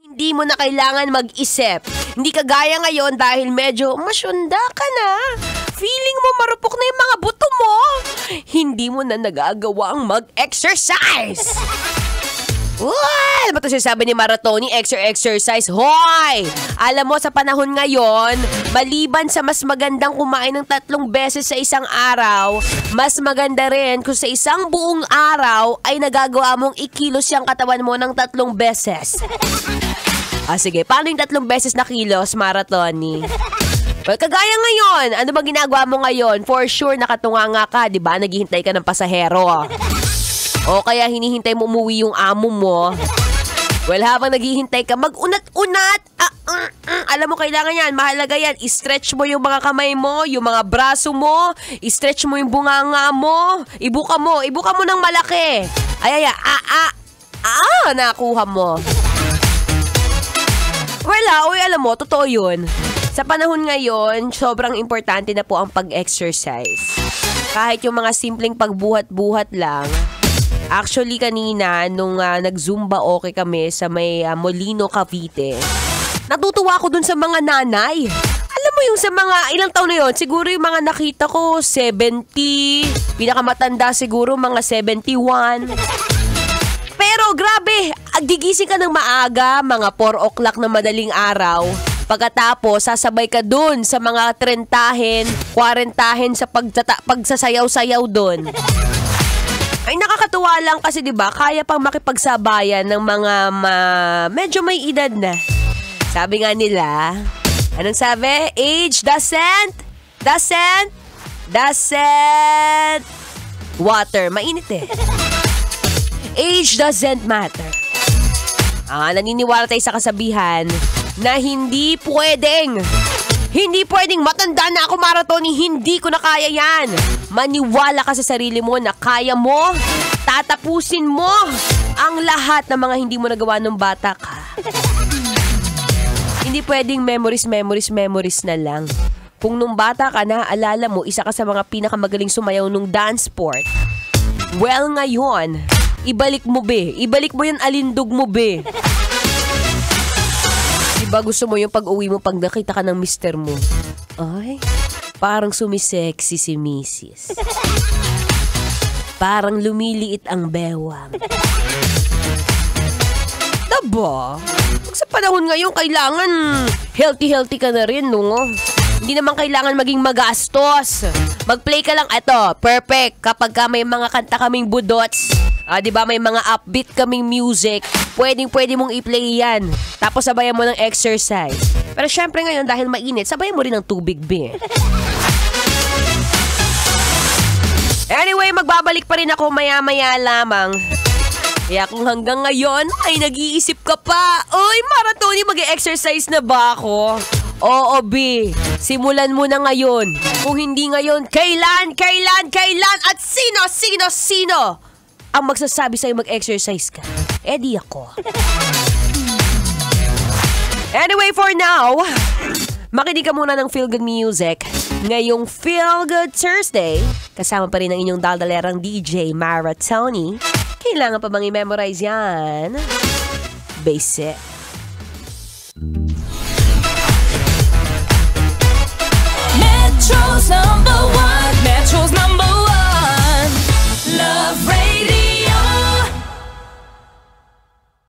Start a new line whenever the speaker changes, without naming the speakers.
Hindi mo na kailangan mag-isip. Hindi ka gaya ngayon dahil medyo masyunda ka na. Feeling mo marupok na yung mga buto mo. Hindi mo na nagagawang mag-exercise. Well, ba't sabi ni Maratoni, exercise? Hoy! Alam mo, sa panahon ngayon, maliban sa mas magandang kumain ng 3 beses sa isang araw, mas maganda rin kung sa isang buong araw ay nagagawa mong ikilos yung katawan mo ng 3 beses. Sige, paano yung 3 beses na kilos, Maratoni? Well, kagaya ngayon, ano ba ginagawa mo ngayon? For sure, nakatunganga ka, di ba? Naghihintay ka ng pasahero. O kaya hinihintay mo umuwi yung amo mo. Well, habang naghihintay ka, mag-unat-unat. Alam mo, kailangan yan. Mahalaga yan. I-stretch mo yung mga kamay mo, yung mga braso mo. I-stretch mo yung bunganga mo. Ibuka mo ng malaki. Nakuha mo. Wala, alam mo, totoo yun. Sa panahon ngayon, sobrang importante na po ang pag-exercise. Kahit yung mga simpleng pagbuhat-buhat lang. Actually, kanina, nung nag-Zumba okay kami sa may Molino, Cavite, natutuwa ako dun sa mga nanay. Alam mo yung sa mga, ilang taon na yun? Siguro yung mga nakita ko, 70. Pinakamatanda siguro, mga 71. Pero grabe, gigising ka ng maaga, mga 4 o'clock na madaling araw. Pagkatapos, sasabay ka dun sa mga 30, 40 sa pagsasayaw-sayaw dun. Ay, nakakatuwa lang kasi 'di ba, kaya pang makipagsabayan ng mga medyo may edad na. Sabi nga nila, anong sabi? Age doesn't water. Mainit eh. Age doesn't matter. Naniniwala tayo sa kasabihan na hindi pwedeng matanda na ako, Maratoni, hindi ko na kaya yan. Maniwala ka sa sarili mo na kaya mo, tatapusin mo ang lahat ng mga hindi mo nagawa nung bata ka. Hindi pwedeng memories na lang. Kung nung bata ka na, alala mo, isa ka sa mga pinakamagaling sumayaw nung dance sport. Well, ngayon, ibalik mo yung alindog mo, be. Diba gusto mo yung pag-uwi mo pag nakita ka ng mister mo? Ay, parang sumisexy si Mrs. Parang lumiliit ang bewang. Diba? Sa panahon ngayon, kailangan healthy ka na rin, no? Hindi naman kailangan maging magastos. Mag-play ka lang. Eto, perfect. Kapag may mga kanta kaming budots, diba may mga upbeat kaming music, pwede mong i-play yan. Tapos sabayan mo ng exercise. Pero syempre ngayon, dahil mainit, sabayan mo rin ng tubig, be. Anyway, magbabalik pa rin ako maya-maya lamang. Kaya kung hanggang ngayon ay nag-iisip ka pa, oy, Maratoni, mag-exercise na ba ako? Oo, B. Simulan mo na ngayon. Kung hindi ngayon, kailan? At sino ang magsasabi sa'yo mag-exercise ka? Di ako. Anyway, for now, makinig ka muna ng Feel Good Music. Ngayong Feel Good Thursday, kasama pa rin ang inyong daldalerang DJ Maratoni. Kailangan pa bang i-memorize yan? Basic.
Metro's number one. Metro's number one.